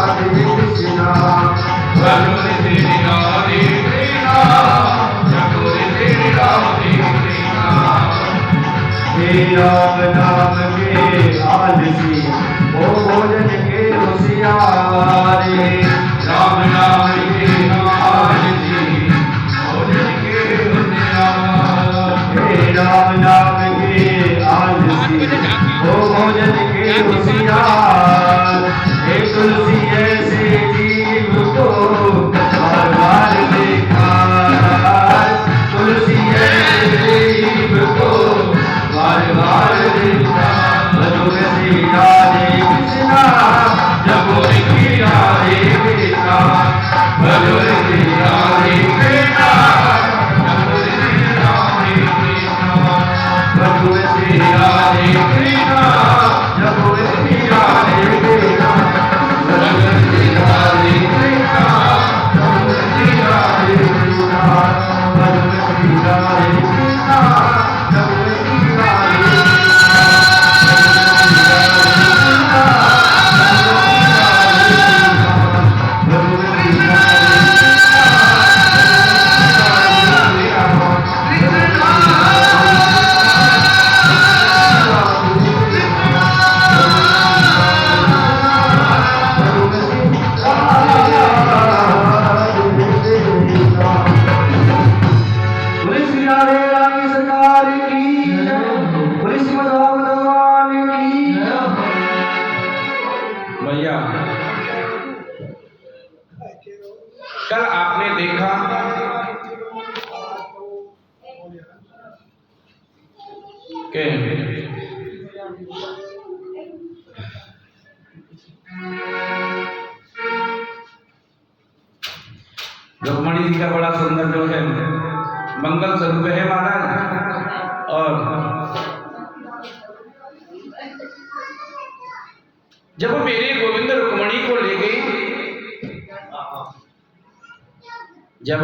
राधे कृष्णा राधे श्री राधे कृष्णा जगोरे श्री राधे कृष्णा। हे राम नाम के आलसी ओ भोजन के होशियारे राम नाम के आलसी भोजन के होशियार। हे राम नाम के आलसी ओ भोजन के होशियार हे तुलसी ऐसे जीव को बार बार देखा तुलसी ऐसे जीव को बार बार देखा मधुर श्री राधे कृष्णा जगोरे श्री राधे कृष्णा मधुर श्री राधे कृष्णा जगोरे श्री राधे कृष्णा। मधुर श्री राधे कृष्णा मधुर श्री राधे कृष्णा मधुर श्री राधे कृष्णा मधुर श्री राधे कृष्णा मधुर श्री राधे कृष्णा मधुर श्री राधे भैया कल आपने देखा कि रुक्मणी जी का बड़ा सुंदर जो है मंगल स्वरूप है महाराज। और जब मेरे गोविंद रुक्मणी को ले गई, जब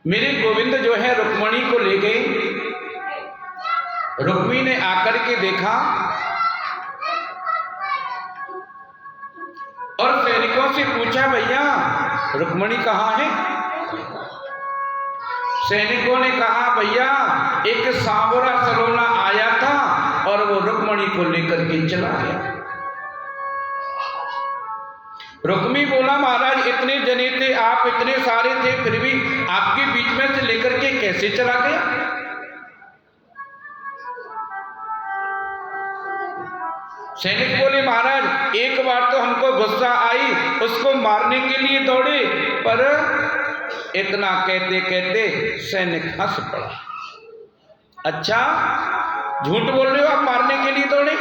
मेरे गोविंद जो है रुक्मणी को ले गई, रुक्मी ने आकर के देखा और सैनिकों से पूछा भैया रुक्मणी कहाँ है। सैनिकों ने कहा भैया एक सांवरा सलोना आया था और वो रुक्मणी को लेकर के चला गया। रुक्मी बोला महाराज इतने जने थे, आप इतने सारे थे, फिर भी आपके बीच में से लेकर के कैसे चला गया। सैनिक बोले महाराज एक बार तो हमको गुस्सा आई, उसको मारने के लिए दौड़े, पर इतना कहते कहते सैनिक हंस पड़ा। अच्छा झूठ बोल रहे हो, आप मारने के लिए दौड़े।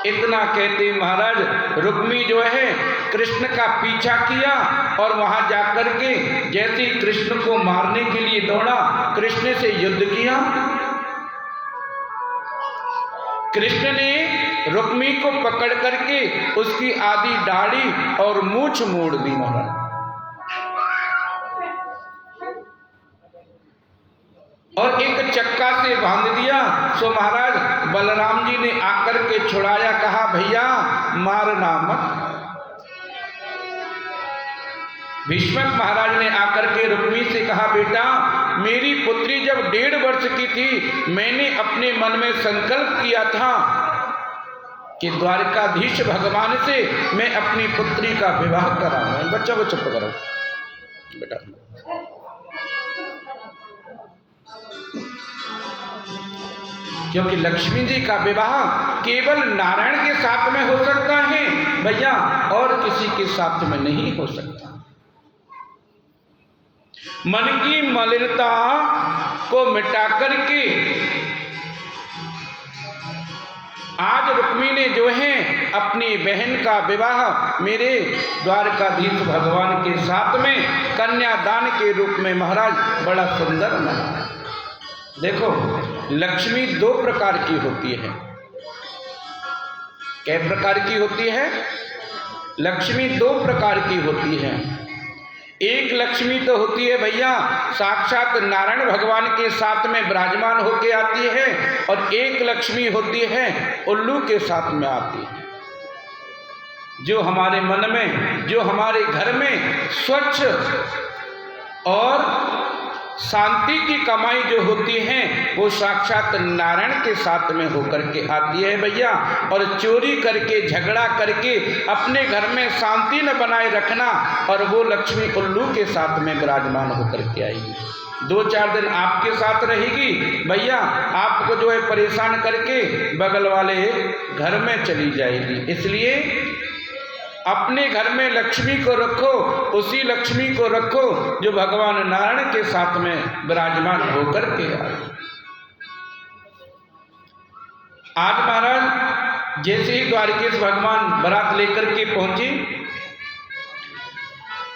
इतना कहते महाराज रुक्मी जो है कृष्ण का पीछा किया और वहां जाकर के जैसे कृष्ण को मारने के लिए दौड़ा, कृष्ण से युद्ध किया। कृष्ण ने रुक्मी को पकड़ करके उसकी आधी दाढ़ी और मूछ मोड़ दी महाराज। और एक चक्का से बांध दिया। सो महाराज बलराम जी ने आकर के छुड़ाया, कहा भैया मारना मत। भीष्मक महाराज ने आकर के रुक्मी से कहा बेटा मेरी पुत्री जब 1.5 वर्ष की थी, मैंने अपने मन में संकल्प किया था कि द्वारकाधीश भगवान से मैं अपनी पुत्री का विवाह कराऊंगा। बच्चा को चुप करो बेटा। क्योंकि लक्ष्मी जी का विवाह केवल नारायण के साथ में हो सकता है भैया, और किसी के साथ में नहीं हो सकता। मन की मलिनता को मिटा करके आज रुक्मी ने जो है अपनी बहन का विवाह मेरे द्वारकाधीश भगवान के साथ में कन्यादान के रूप में महाराज बड़ा सुंदर मना। देखो लक्ष्मी 2 प्रकार की होती है। कै प्रकार की होती है? लक्ष्मी 2 प्रकार की होती है। एक लक्ष्मी तो होती है भैया साक्षात नारायण भगवान के साथ में विराजमान होके आती है, और एक लक्ष्मी होती है उल्लू के साथ में आती है, जो हमारे मन में, जो हमारे घर में स्वच्छ और शांति की कमाई जो होती है वो साक्षात नारायण के साथ में होकर के आती है भैया। और चोरी करके, झगड़ा करके अपने घर में शांति न बनाए रखना, और वो लक्ष्मी उल्लू के साथ में विराजमान होकर के आएगी। 2-4 दिन आपके साथ रहेगी भैया, आपको जो है परेशान करके बगल वाले घर में चली जाएगी। इसलिए अपने घर में लक्ष्मी को रखो, उसी लक्ष्मी को रखो जो भगवान नारायण के साथ में विराजमान होकर के आए। आज महाराज जैसे ही द्वारकेश भगवान बारात लेकर के पहुंचे,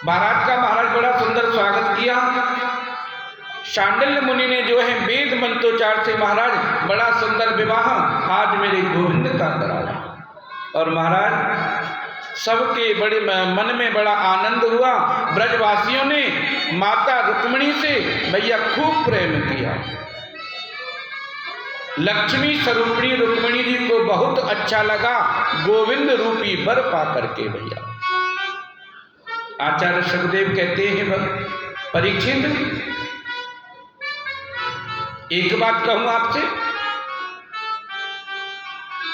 बारात का महाराज बड़ा सुंदर स्वागत किया। शांडिल्य मुनि ने जो है वेद मंत्रोच्चार से महाराज बड़ा सुंदर विवाह आज मेरे गोविंद का कराया। और महाराज सबके बड़े मन में बड़ा आनंद हुआ। ब्रजवासियों ने माता रुक्मिणी से भैया खूब प्रेम किया। लक्ष्मी स्वरूपिणी रुक्मिणी जी को बहुत अच्छा लगा गोविंद रूपी वर पा करके भैया। आचार्य सुखदेव कहते हैं परीक्षित, एक बात कहूं आपसे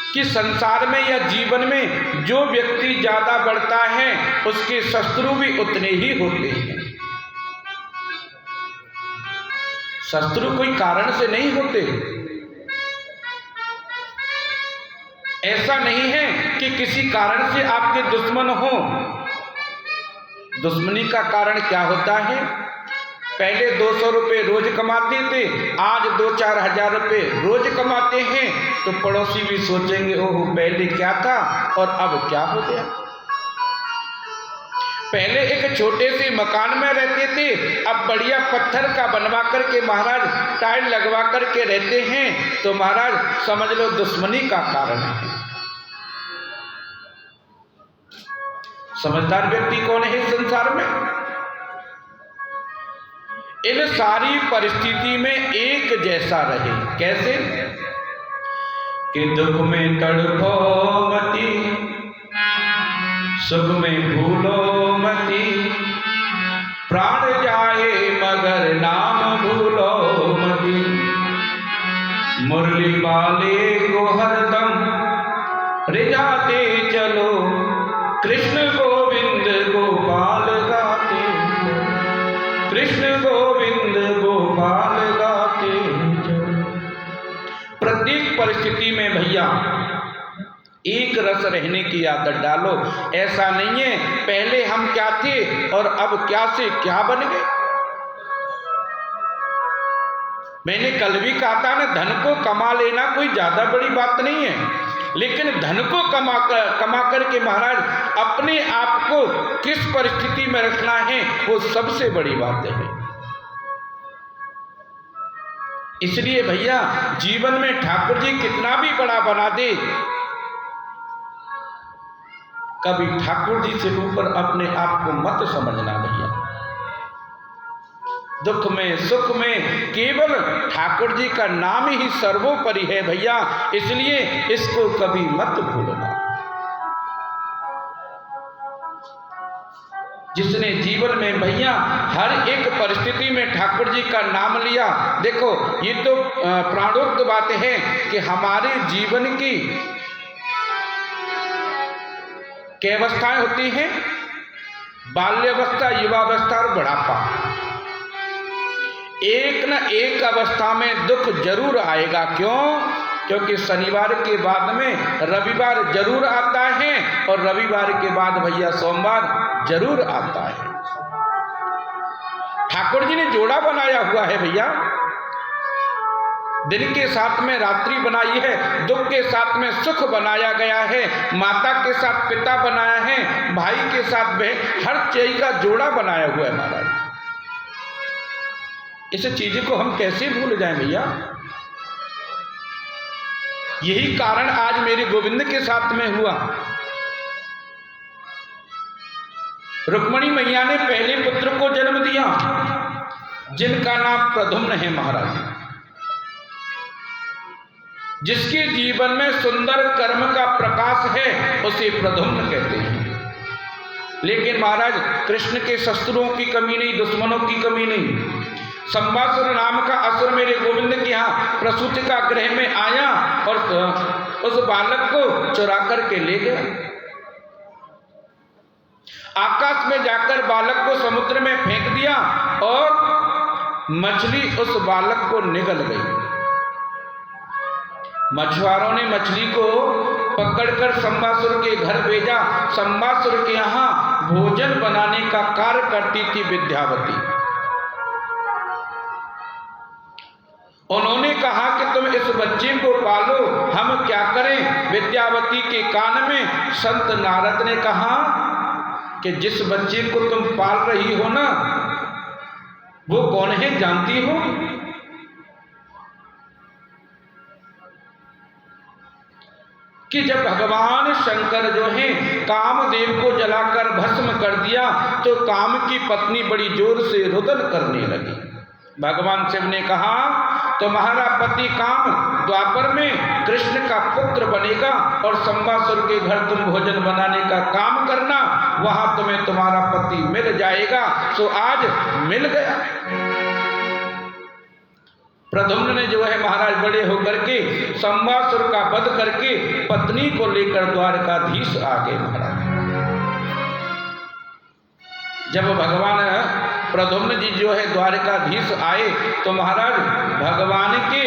कि संसार में या जीवन में जो व्यक्ति ज्यादा बढ़ता है उसके शत्रु भी उतने ही होते हैं। शत्रु कोई कारण से नहीं होते। ऐसा नहीं है कि किसी कारण से आपके दुश्मन हो। दुश्मनी का कारण क्या होता है? पहले 200 रुपये रोज कमाते थे, आज 2-4 हजार रुपये रोज कमाते हैं, तो पड़ोसी भी सोचेंगे ओह पहले क्या था और अब क्या हो गया। पहले एक छोटे से मकान में रहते थे, अब बढ़िया पत्थर का बनवा करके महाराज टाइल लगवा करके रहते हैं, तो महाराज समझ लो दुश्मनी का कारण है। समझदार व्यक्ति कौन है इस संसार में? इन सारी परिस्थिति में एक जैसा रहे। कैसे? कि दुख में तड़पो मती, सुख में भूलो मती, प्राण जाए मगर नाम भूलो मती, मुरली वाले को हरदम रिझाते चलो, कृष्ण गोविंद गोपाल गाते, कृष्ण गोविंद गोपाल गाते। प्रत्येक परिस्थिति में भैया एक रस रहने की आदत डालो। ऐसा नहीं है पहले हम क्या थे और अब क्या से क्या बन गए। मैंने कल भी कहा था ना, धन को कमा लेना कोई ज्यादा बड़ी बात नहीं है, लेकिन धन को कमा करके महाराज अपने आप को किस परिस्थिति में रखना है वो सबसे बड़ी बात है। इसलिए भैया जीवन में ठाकुर जी कितना भी बड़ा बना दे, कभी ठाकुर जी से ऊपर अपने आप को मत समझना भैया। दुख में सुख में केवल ठाकुर जी का नाम ही सर्वोपरि है भैया, इसलिए इसको कभी मत भूलना। जिसने जीवन में भैया हर एक परिस्थिति में ठाकुर जी का नाम लिया, देखो ये तो प्राणोक्त बात है कि हमारे जीवन की क्या अवस्थाएं होती हैं? बाल्यावस्था, युवावस्था और बुढ़ापा। एक न एक अवस्था में दुख जरूर आएगा। क्यों? क्योंकि शनिवार के बाद में रविवार जरूर आता है, और रविवार के बाद भैया सोमवार जरूर आता है। ठाकुर जी ने जोड़ा बनाया हुआ है भैया। दिन के साथ में रात्रि बनाई है, दुख के साथ में सुख बनाया गया है, माता के साथ पिता बनाया है, भाई के साथ बहन, हर चीज का जोड़ा बनाया हुआ है महाराज। इस चीज को हम कैसे भूल जाएं भैया? यही कारण आज मेरे गोविंद के साथ में हुआ। रुक्मिणी मैया ने पहले पुत्र को जन्म दिया जिनका नाम प्रद्युम्न है महाराज। जिसके जीवन में सुंदर कर्म का प्रकाश है उसे प्रद्युम्न कहते हैं। लेकिन महाराज कृष्ण के शस्त्रों की कमी नहीं, दुश्मनों की कमी नहीं। संबासुर नाम का असुर मेरे गोविंद के यहाँ प्रसूति का गृह में आया और उस बालक को चुरा करके ले गया। आकाश में जाकर बालक को समुद्र में फेंक दिया और मछली उस बालक को निगल गई। मछुआरों ने मछली को पकड़कर संबासुर के घर भेजा। संबासुर के यहाँ भोजन बनाने का कार्य करती थी विद्यावती। उन्होंने कहा कि तुम इस बच्चे को पालो, हम क्या करें। विद्यावती के कान में संत नारद ने कहा कि जिस बच्चे को तुम पाल रही हो ना, वो कौन है जानती हो? कि जब भगवान शंकर जो है कामदेव को जलाकर भस्म कर दिया तो काम की पत्नी बड़ी जोर से रुदन करने लगी। भगवान शिव ने कहा तुम्हारा पति काम द्वापर में कृष्ण का पुत्र बनेगा और संबासुर के घर तुम भोजन बनाने का काम करना, वहां तुम्हें तुम्हारा पति मिल जाएगा। सो आज मिल गया। प्रद्युम्न ने जो है महाराज बड़े होकर के संबासुर का वध करके पत्नी को लेकर द्वारकाधीश आ गए महाराज। जब भगवान प्रद्युम्न जी जो है द्वारकाधीश आए तो महाराज भगवान के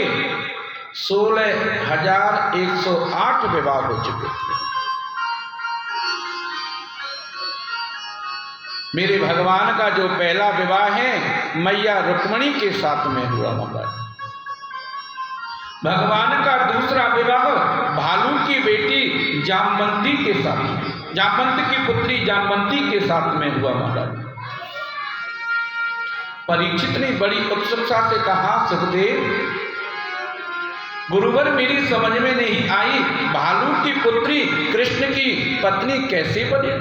16,108 विवाह हो चुके थे। मेरे भगवान का जो पहला विवाह है मैया रुक्मिणी के साथ में हुआ महाराज। भगवान का दूसरा विवाह भालू की बेटी जामवंती के साथ, जामवंत की पुत्री जामवंती के साथ में हुआ महाराज। परीक्षित ने बड़ी उत्सुकता से कहा सुखदेव गुरुवर मेरी समझ में नहीं आई, भालू की पुत्री कृष्ण की पत्नी कैसे बने?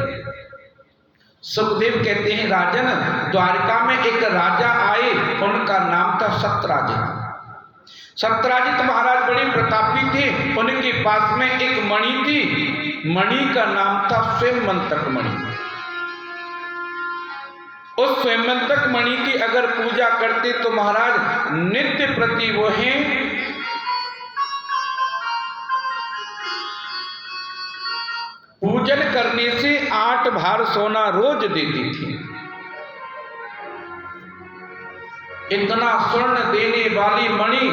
सुखदेव कहते हैं राजन, द्वारका में एक राजा आए, उनका नाम था सत्यराजित। सत्यराजित महाराज बड़े प्रतापी थे। उनके पास में एक मणि थी, मणि का नाम था स्वयंवंतक मणि। उस स्वयंवंतक मणि की अगर पूजा करते तो महाराज नित्य प्रति वो हैं पूजन करने से 8 भार सोना रोज देती थी। इतना स्वर्ण देने वाली मणि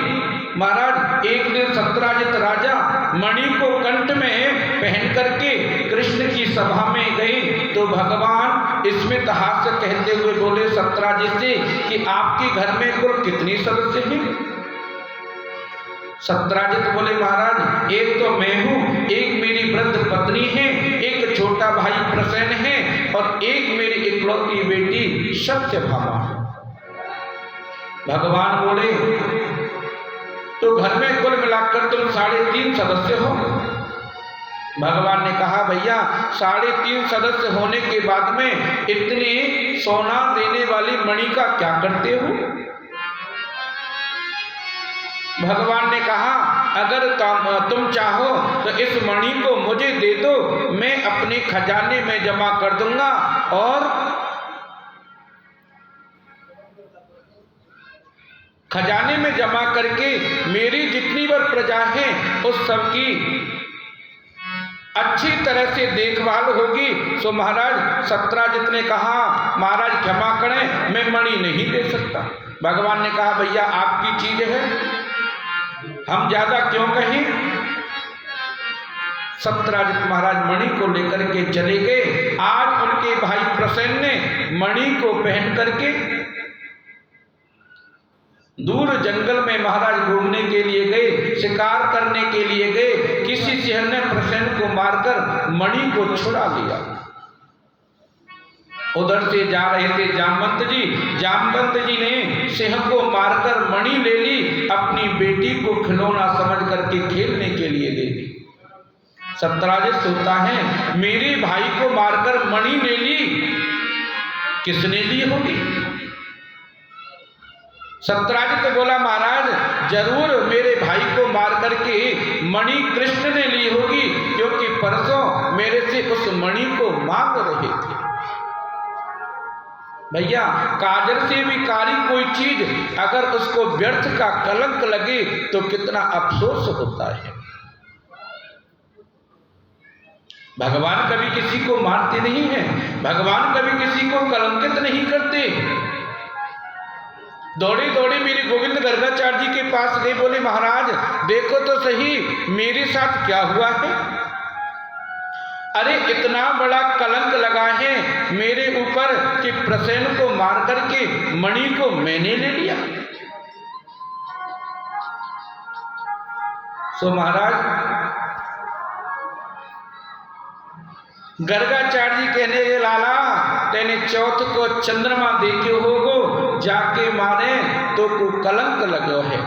महाराज एक दिन सत्यराजित राजा मणि को कंठ में पहन करके कृष्ण की सभा में गए तो भगवान इसमें हास्य कहते हुए बोले सत्यराजित से कि आपके घर में कुल कितनी सदस्य हैं? सत्यराजित बोले महाराज एक तो मैं हूं, एक मेरी वृद्ध पत्नी है, एक छोटा भाई प्रसेन है और एक मेरी इकलौती बेटी सत्यभामा है। भगवान बोले तो घर में कुल मिलाकर तुम 3.5 सदस्य हो। भगवान ने कहा भैया 3.5 सदस्य होने के बाद में इतनी सोना देने वाली मणि का क्या करते हो? भगवान ने कहा अगर तुम चाहो तो इस मणि को मुझे दे दो, मैं अपने खजाने में जमा कर दूंगा और खजाने में जमा करके मेरी जितनी बार प्रजा है उस सब की अच्छी तरह से देखभाल होगी। सो महाराज सत्यराजित ने कहा महाराज क्षमा करें, मैं मणि नहीं दे सकता। भगवान ने कहा भैया आपकी चीज है, हम ज्यादा क्यों कहें। सत्यराजित महाराज मणि को लेकर के चले गए। आज उनके भाई प्रसेन ने मणि को पहन करके दूर जंगल में महाराज घूमने के लिए गए, शिकार करने के लिए गए। किसी सिंह ने प्रसेन को मारकर मणि को छुड़ा लिया। उधर से जा रहे थे जामवंत जी, जामवंत जी ने सिंह को मारकर मणि ले ली, अपनी बेटी को खिलौना समझ करके खेलने के लिए दे दी। सत्यराजित सोचता है मेरे भाई को मारकर मणि ले ली किसने ली होगी? सत्राजित बोला महाराज जरूर मेरे भाई को मार करके मणि कृष्ण ने ली होगी, क्योंकि परसों मेरे से उस मणि को मांग रहे थे। भैया काजल से भी काली कोई चीज अगर उसको व्यर्थ का कलंक लगे तो कितना अफसोस होता है। भगवान कभी किसी को मारते नहीं हैं, भगवान कभी किसी को कलंकित नहीं करते। दौड़े दौड़े मेरे गोविंद गर्गाचार्य जी के पास गए, बोले महाराज देखो तो सही मेरे साथ क्या हुआ है। अरे इतना बड़ा कलंक लगा है मेरे ऊपर कि प्रसेन को मार करके मणि को मैंने ले लिया। सो महाराज गर्गाचार्य जी कहने लगे लाला तेने चौथ को चंद्रमा देखे होगो, जाके मारे तो को कलंक लगो है।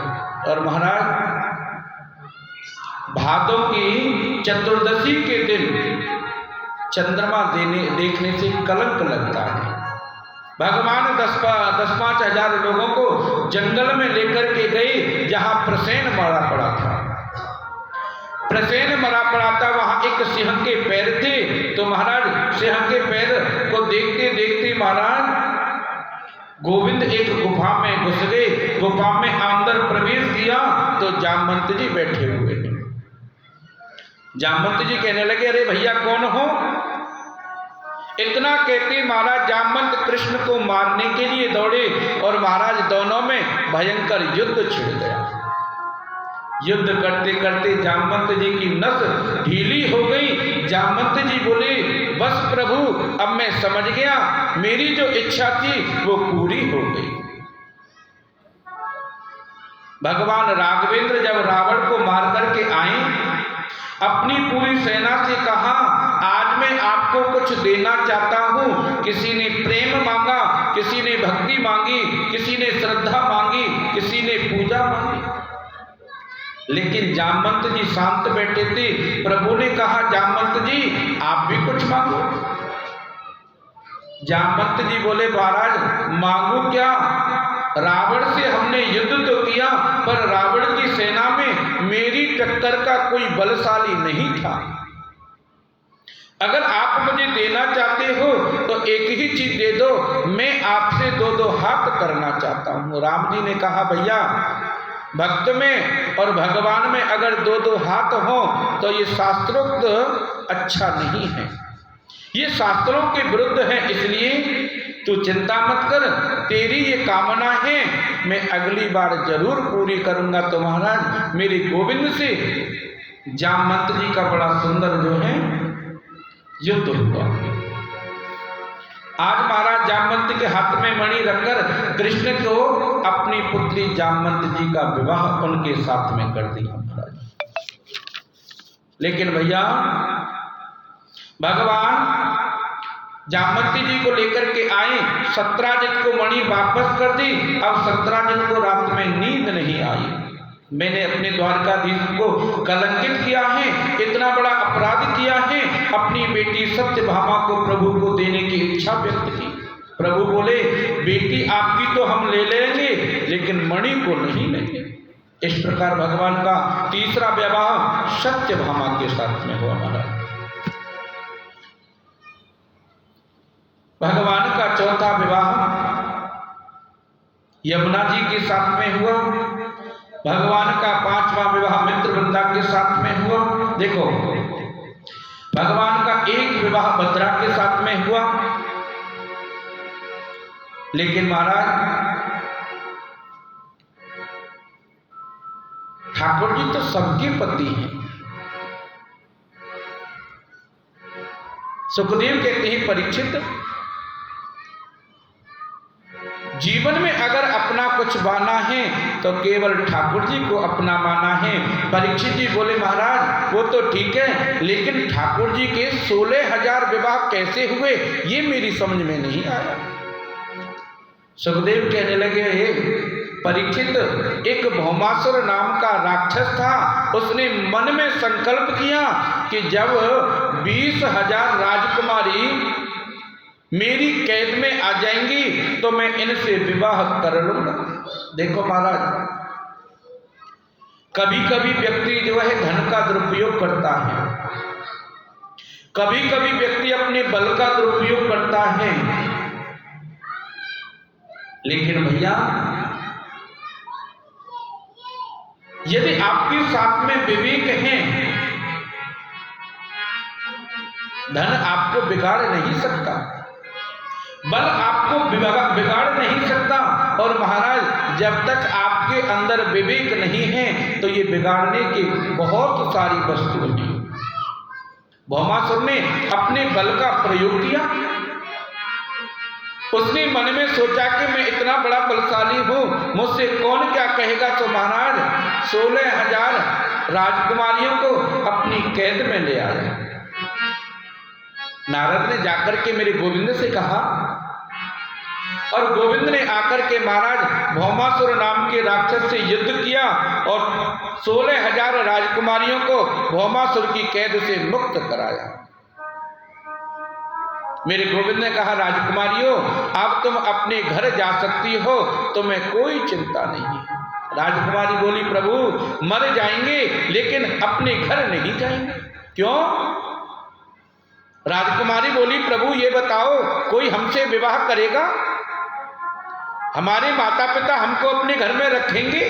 और महाराज भादों की चतुर्दशी के दिन चंद्रमा देखने से कलंक लगता है। भगवान 10-5 हजार लोगों को जंगल में लेकर के गए जहां प्रसेन मरा पड़ा था। प्रसेन मरा पड़ा था, वहां एक सिंह के पैर थे। तो महाराज सिंह के पैर को देखते देखते महाराज गोविंद एक गुफा में घुस गए। गुफा में अंदर प्रवेश किया तो जामवंत जी बैठे हुए हैं। जामवंत जी कहने लगे अरे भैया कौन हो? इतना कहते महाराज जामवंत कृष्ण को मारने के लिए दौड़े और महाराज दोनों में भयंकर युद्ध छिड़ गया। युद्ध करते करते जामवंत जी की नस ढीली हो गई। जामवंत जी बोले बस प्रभु अब मैं समझ गया, मेरी जो इच्छा थी वो पूरी हो गई। भगवान राघवेंद्र जब रावण को मार करके आए, अपनी पूरी सेना से कहा आज मैं आपको कुछ देना चाहता हूं। किसी ने प्रेम मांगा, किसी ने भक्ति मांगी, किसी ने श्रद्धा मांगी, किसी ने पूजा मांगी। लेकिन जामवंत जी शांत बैठे थे। प्रभु ने कहा जामवंत जी आप भी कुछ मांगो। जामवंत जी बोले महाराज मांगू क्या? रावण से हमने युद्ध तो किया पर रावण की सेना में मेरी टक्कर का कोई बलशाली नहीं था। अगर आप मुझे देना चाहते हो तो एक ही चीज दे दो, मैं आपसे 2-2 हाथ करना चाहता हूं। राम जी ने कहा भैया भक्त में और भगवान में अगर 2-2 हाथ हो तो ये शास्त्रोक्त अच्छा नहीं है, ये शास्त्रों के विरुद्ध है। इसलिए तू चिंता मत कर, तेरी ये कामना है मैं अगली बार जरूर पूरी करूंगा। तो महाराज मेरे गोविंद से जामवंत जी का बड़ा सुंदर जो है युद्ध हुआ। आज महाराज जामवंत के हाथ में मणि रखकर कृष्ण को अपनी पुत्री जामवंत जी का विवाह उनके साथ में कर दिया महाराज। लेकिन भैया भगवान जामवंती जी को लेकर के आए, सत्राजित को मणि वापस कर दी। अब सत्राजित को रात में नींद नहीं आई। मैंने अपने द्वारकाधीश को कलंकित किया है, इतना बड़ा अपराध किया है। अपनी बेटी सत्यभामा को प्रभु को देने की इच्छा व्यक्त की। प्रभु बोले बेटी आपकी तो हम ले लेंगे लेकिन मणि को नहीं लेंगे। इस प्रकार भगवान का तीसरा विवाह सत्यभामा के साथ में हुआ महाराज। भगवान का चौथा विवाह यमुना जी के साथ में हुआ। भगवान का 5वां विवाह मित्रवृंदा के साथ में हुआ। देखो भगवान का एक विवाह भद्रा के साथ में हुआ। लेकिन महाराज ठाकुर जी तो सबके पति हैं। सुखदेव कहते हैं परीक्षित जीवन में अगर अपना कुछ माना है तो केवल ठाकुर जी को अपना माना है। परीक्षित जी बोले महाराज वो तो ठीक है लेकिन ठाकुर जी के 16,000 विवाह कैसे हुए ये मेरी समझ में नहीं आया। सुखदेव कहने लगे परीक्षित एक भौमासुर नाम का राक्षस था, उसने मन में संकल्प किया कि जब 20,000 राजकुमारी मेरी कैद में आ जाएंगी तो मैं इनसे विवाह कर लूंगा। देखो महाराज, कभी कभी व्यक्ति जो है धन का दुरुपयोग करता है, कभी कभी व्यक्ति अपने बल का दुरुपयोग करता है, लेकिन भैया यदि आपके साथ में विवेक है, धन आपको बिगाड़ नहीं सकता, बल आपको बिगाड़ नहीं सकता। और महाराज जब तक आपके अंदर विवेक नहीं है तो ये बिगाड़ने की बहुत सारी वस्तुएं हैं। भौमासुर ने अपने बल का प्रयोग किया, उसने मन में सोचा कि मैं इतना बड़ा बलशाली हूं, मुझसे कौन क्या कहेगा। तो महाराज 16,000 राजकुमारियों को अपनी कैद में ले आया। नारद ने जाकर के मेरे गोविंद से कहा, और गोविंद ने आकर के महाराज भौमासुर नाम के राक्षस से युद्ध किया और 16,000 राजकुमारियों को भौमासुर की कैद से मुक्त कराया। मेरे गोविंद ने कहा, राजकुमारियों अब तुम अपने घर जा सकती हो, तुम्हें कोई चिंता नहीं है। राजकुमारी बोली, प्रभु मर जाएंगे लेकिन अपने घर नहीं जाएंगे। क्यों? राजकुमारी बोली, प्रभु ये बताओ कोई हमसे विवाह करेगा? हमारे माता पिता हमको अपने घर में रखेंगे?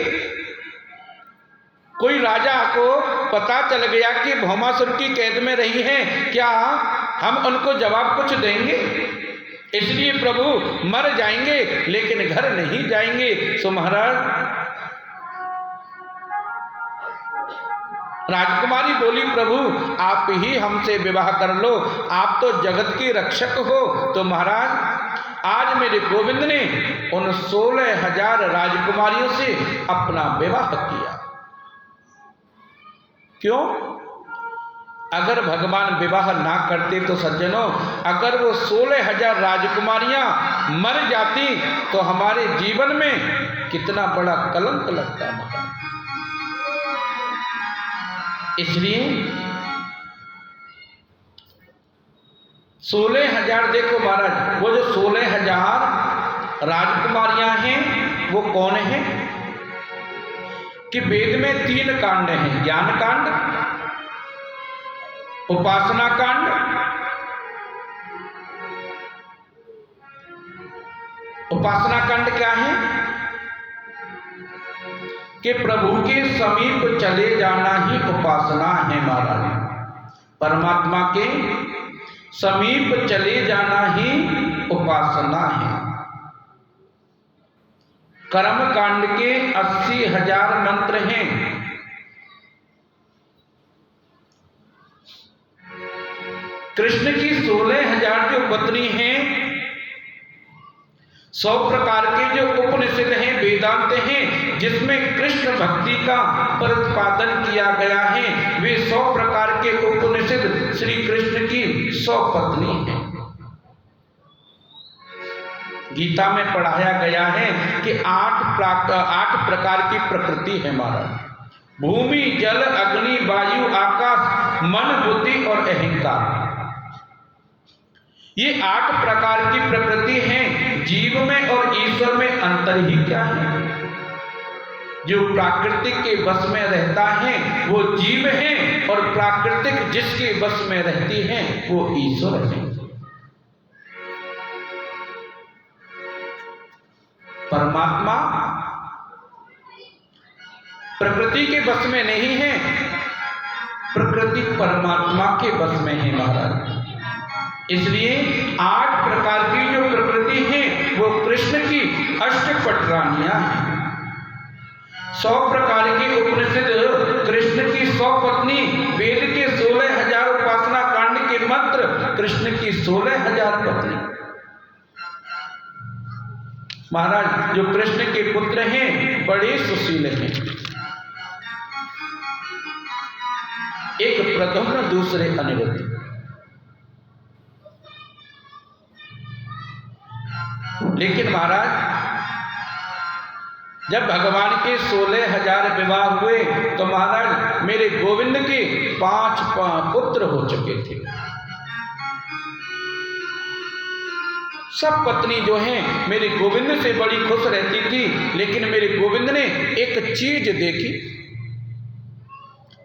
कोई राजा को पता चल गया कि भौमासुर की कैद में रही हैं, क्या हम उनको जवाब कुछ देंगे? इसलिए प्रभु मर जाएंगे लेकिन घर नहीं जाएंगे। सो महाराज राजकुमारी बोली, प्रभु आप ही हमसे विवाह कर लो, आप तो जगत के रक्षक हो। तो महाराज आज मेरे गोविंद ने उन 16,000 राजकुमारियों से अपना विवाह किया। क्यों? अगर भगवान विवाह ना करते तो सज्जनों, अगर वो 16,000 राजकुमारियां मर जाती तो हमारे जीवन में कितना बड़ा कलंक लगता है। इसलिए 16,000, देखो महाराज वो जो 16,000 राजकुमारियां हैं वो कौन है कि वेद में 3 कांड हैं, ज्ञान कांड, उपासना कांड, उपासना कांड क्या है कि प्रभु के समीप चले जाना ही उपासना है महाराज। परमात्मा के समीप चले जाना ही उपासना है। कर्म कांड के 80,000 मंत्र हैं। कृष्ण की 16,000 जो पत्नी हैं, 100 प्रकार के जो उपनिषद हैं, वेदांत हैं, जिसमें कृष्ण भक्ति का प्रतिपादन किया गया है, वे 100 प्रकार के उपनिषद श्री कृष्ण की 100 पत्नी हैं। गीता में पढ़ाया गया है कि 8 प्रकार की प्रकृति है महाराज। भूमि, जल, अग्नि, वायु, आकाश, मन, बुद्धि और अहंकार। ये 8 प्रकार की प्रकृति हैं। जीव में और ईश्वर में अंतर ही क्या है? जो प्राकृतिक के वश में रहता है वो जीव है, और प्राकृतिक जिसके वश में रहती है वो ईश्वर है। परमात्मा प्रकृति के वश में नहीं है, प्रकृति परमात्मा के वश में है महाराज। इसलिए 8 प्रकार की जो प्रकृति है वो कृष्ण की अष्टपटरानियां हैं। 100 प्रकार के उपनिषद, कृष्ण की 100 पत्नी, वेद के 16,000 उपासना कांड के मंत्र, कृष्ण की 16,000 पत्नी। महाराज जो कृष्ण के पुत्र हैं बड़े सुशील हैं। एक प्रद्युम्न, दूसरे अनिरुद्ध। लेकिन महाराज जब भगवान के 16,000 विवाह हुए तो महाराज मेरे गोविंद के 5 पुत्र हो चुके थे। सब पत्नी जो हैं मेरे गोविंद से बड़ी खुश रहती थी, लेकिन मेरे गोविंद ने एक चीज देखी।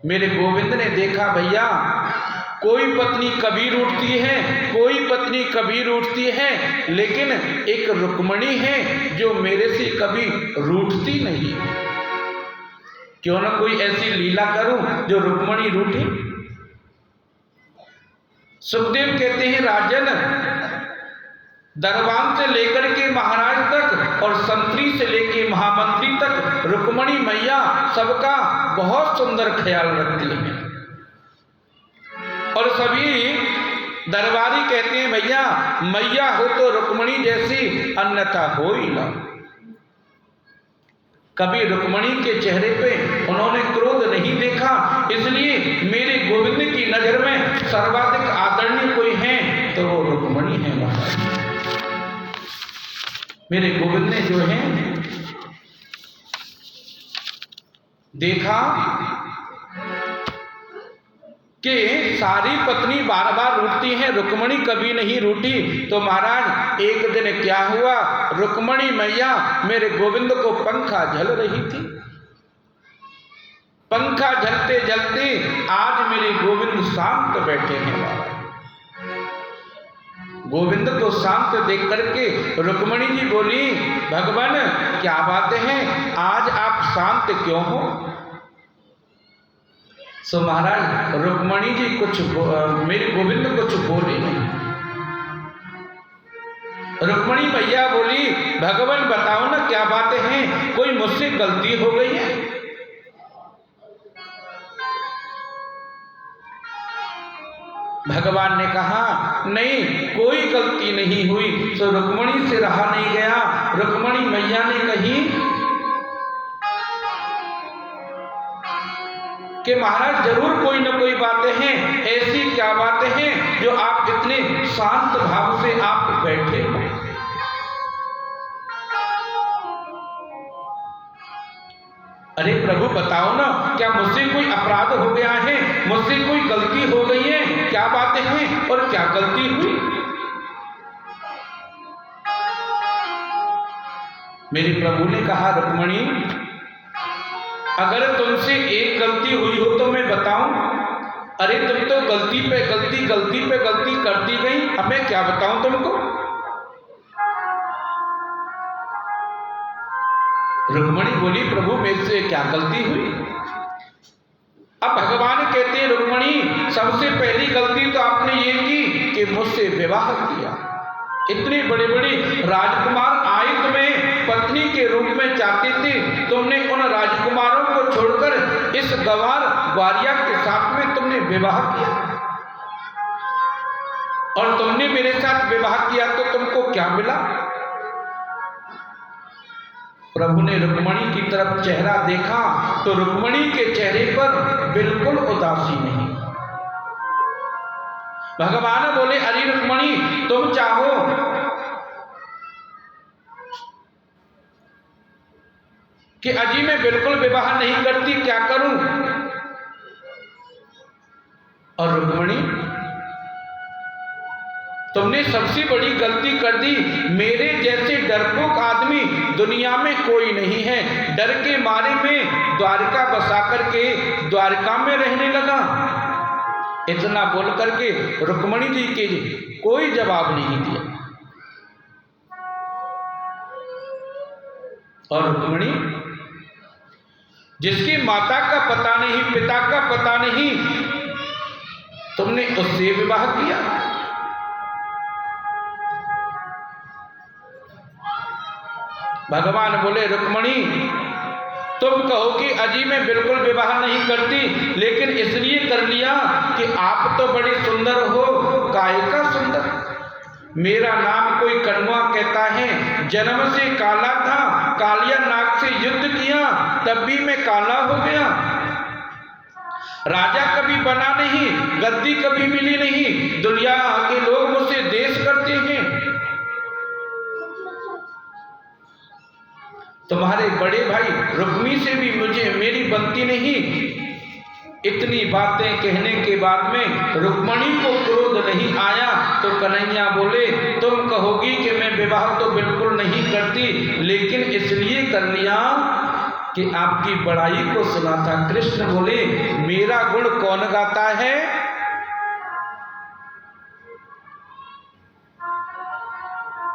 मेरे गोविंद ने देखा भैया कोई पत्नी कभी रूठती है, कोई पत्नी कभी रूठती है, लेकिन एक रुक्मणी है जो मेरे से कभी रूठती नहीं। क्यों ना कोई ऐसी लीला करूं जो रुक्मणी रूठे। सुखदेव कहते हैं राजन, दरबान से लेकर के महाराज तक और संतरी से लेकर महामंत्री तक रुक्मणी मैया सबका बहुत सुंदर ख्याल रखती हैं। और सभी दरबारी कहते हैं भैया मैया हो तो रुक्मणी जैसी, अन्यथा हो ही ना। कभी रुक्मणी के चेहरे पे उन्होंने क्रोध नहीं देखा, इसलिए मेरे गोविंद की नजर में सर्वाधिक आदरणीय कोई है तो वो रुक्मणी है महाराज। मेरे गोविंद ने जो है देखा कि सारी पत्नी बार बार रूठती हैं, रुक्मणी कभी नहीं रूठी, तो महाराज एक दिन क्या हुआ, रुक्मणी मैया मेरे गोविंद को पंखा झल रही थी। पंखा झलते झलते आज मेरे गोविंद शांत बैठे हैं महाराज। गोविंद को शांत देख करके रुक्मणी जी बोली, भगवान क्या बातें हैं, आज आप शांत क्यों हो? सो महाराज रुक्मणी जी कुछ मेरे गोविंद कुछ बोले नहीं। रुक्मणी मैया बोली, भगवान बताओ ना क्या बातें हैं, कोई मुझसे गलती हो गई है? भगवान ने कहा नहीं कोई गलती नहीं हुई। तो रुक्मणी से रहा नहीं गया। रुक्मणी मैया ने कही कि महाराज जरूर कोई न कोई बातें हैं, ऐसी क्या बातें हैं जो आप इतने शांत भाव से आप बैठे हो? अरे प्रभु बताओ ना, क्या मुझसे कोई अपराध हो गया है, मुझसे कोई गलती हो गई है? क्या बातें हैं और क्या गलती हुई? मेरे प्रभु ने कहा रुक्मणी अगर तुमसे एक गलती हुई हो तो मैं बताऊं? अरे तुम तो गलती पे गलती करती गई, अब मैं क्या बताऊं तुमको? रुक्मणी बोली प्रभु मेरे से क्या गलती हुई? अब भगवान कहते हैं रुक्मणी सबसे पहली गलती तो आपने ये की कि मुझसे विवाह किया। इतने बड़े बड़े राजकुमार आए तुम्हें पत्नी के रूप में चाहते थे, तुमने उन राजकुमारों को छोड़कर इस गंवार ग्वारिया के साथ में तुमने विवाह किया। और तुमने मेरे साथ विवाह किया तो तुमको क्या मिला? प्रभु ने रुक्मणी की तरफ चेहरा देखा तो रुक्मणी के चेहरे पर बिल्कुल उदासी नहीं। भगवान बोले अरे रुक्मणी तुम चाहो कि अजी मैं बिल्कुल विवाह नहीं करती, क्या करूं? और रुक्मणी तुमने सबसे बड़ी गलती कर दी। मेरे जैसे डरपोक आदमी दुनिया में कोई नहीं है। डर के मारे में द्वारका बसा करके द्वारका में रहने लगा। इतना बोल करके रुक्मणी जी के कोई जवाब नहीं दिया। और रुक्मणी जिसकी माता का पता नहीं, पिता का पता नहीं, तुमने उससे विवाह किया। भगवान बोले रुक्मणी तुम कहो कि अजी मैं बिल्कुल विवाह नहीं करती, लेकिन इसलिए कर लिया कि आप तो बड़े सुंदर हो। काहे का सुंदर? मेरा नाम कोई कन्वा कहता है, जन्म से काला था, कालिया नाग से युद्ध किया तब भी मैं काला हो गया। राजा कभी बना नहीं, गद्दी कभी मिली नहीं, दुनिया के लोग मुझसे देश करते हैं। तुम्हारे बड़े भाई रुक्मी से भी मुझे मेरी बनती नहीं, इतनी बातें कहने के बाद में रुक्मणी को क्रोध नहीं आया तो कन्हैया बोले, तुम कहोगी कि मैं विवाह तो बिल्कुल नहीं करती, लेकिन इसलिए कर लिया कि आपकी बड़ाई को सुना था। कृष्ण बोले, मेरा गुण कौन गाता है?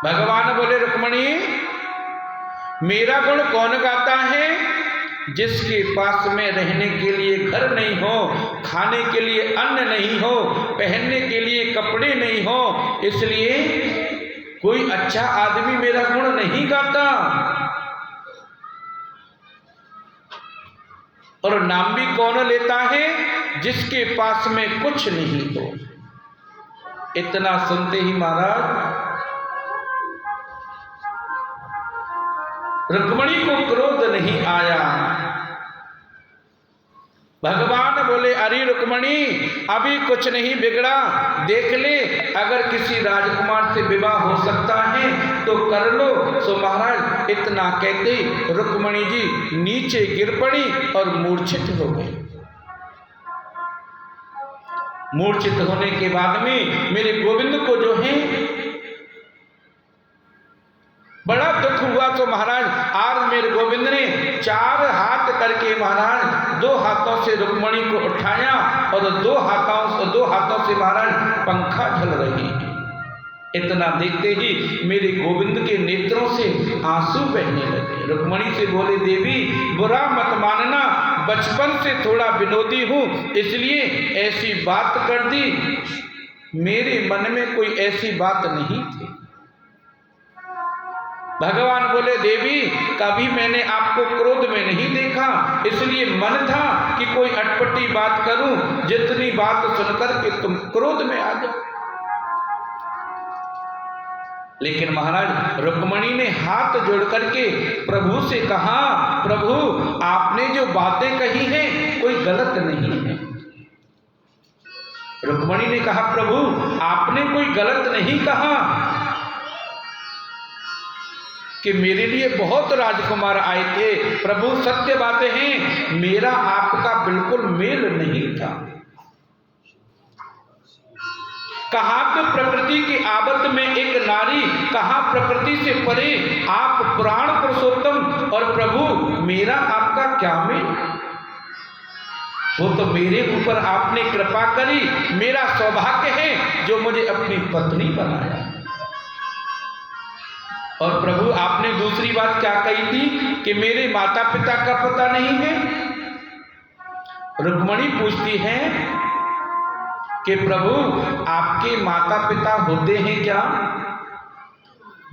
भगवान बोले, रुक्मणी मेरा गुण कौन गाता है? जिसके पास में रहने के लिए घर नहीं हो, खाने के लिए अन्न नहीं हो, पहनने के लिए कपड़े नहीं हो, इसलिए कोई अच्छा आदमी मेरा गुण नहीं गाता। और नाम भी कौन लेता है? जिसके पास में कुछ नहीं हो। इतना सुनते ही महाराज रुक्मणी को क्रोध नहीं आया। भगवान बोले, अरे रुक्मणी अभी कुछ नहीं बिगड़ा, देख ले, अगर किसी राजकुमार से विवाह हो सकता है तो कर लो। सो महाराज इतना कहते रुक्मणी जी नीचे गिर पड़ी और मूर्छित हो गई। मूर्छित होने के बाद में मेरे गोविंद को जो है बड़ा दुख हुआ। तो महाराज आज मेरे गोविंद ने 4 हाथ करके महाराज 2 हाथों से रुक्मणी को उठाया और 2 हाथों से महाराज पंखा झल रही। इतना देखते ही मेरे गोविंद के नेत्रों से आंसू बहने लगे। रुक्मणी से बोले, देवी बुरा मत मानना, बचपन से थोड़ा विनोदी हूं, इसलिए ऐसी बात कर दी। मेरे मन में कोई ऐसी बात नहीं थी। भगवान बोले, देवी कभी मैंने आपको क्रोध में नहीं देखा, इसलिए मन था कि कोई अटपटी बात करूं, जितनी बात सुनकर के तुम क्रोध में आ जाओ। लेकिन महाराज रुक्मणी ने हाथ जोड़ करके प्रभु से कहा, प्रभु आपने जो बातें कही हैं कोई गलत नहीं है। रुक्मणी ने कहा, प्रभु आपने कोई गलत नहीं कहा कि मेरे लिए बहुत राजकुमार आए थे। प्रभु सत्य बातें हैं, मेरा आपका बिल्कुल मेल नहीं था। कहा तो प्रकृति की आबद में एक नारी, कहा प्रकृति से परे आप पुराण पुरुषोत्तम, और प्रभु मेरा आपका क्या मेल? वो तो मेरे ऊपर आपने कृपा करी, मेरा सौभाग्य है जो मुझे अपनी पत्नी बनाया। और प्रभु आपने दूसरी बात क्या कही थी कि मेरे माता पिता का पता नहीं है। रुक्मणी पूछती है कि प्रभु आपके माता पिता होते हैं क्या?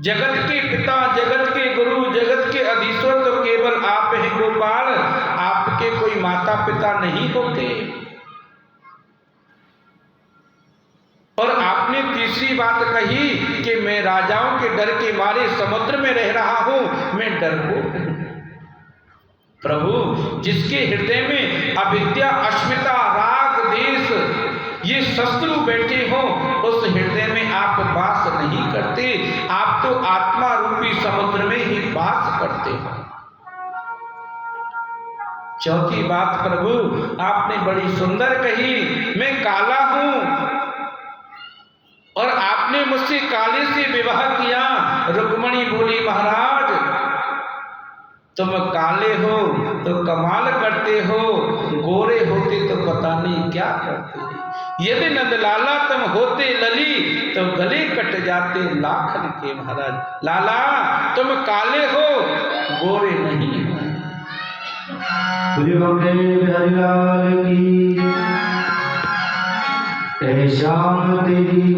जगत के पिता, जगत के गुरु, जगत के अधीश्वर तो केवल आप हैं गोपाल, आपके कोई माता पिता नहीं होते। और आपने तीसरी बात कही कि मैं राजाओं के डर के मारे समुद्र में रह रहा हूं, मैं डरपोक हूं। प्रभु जिसके हृदय में अविद्या, अस्मिता, राग, देश ये शत्रु बैठे हो, उस हृदय में आप वास नहीं करते। आप तो आत्मा रूपी समुद्र में ही वास करते हो। चौथी बात प्रभु आपने बड़ी सुंदर कही, मैं काला हूं और आपने मुझसे काले से विवाह किया। रुक्मणी बोली, महाराज तुम काले हो तो कमाल करते हो, गोरे होते तो पता नहीं क्या करते। यदि नंदलाला तुम होते लली तो गले कट जाते लाखन के। महाराज लाला तुम काले हो, गोरे नहीं हो। श्याम तेरी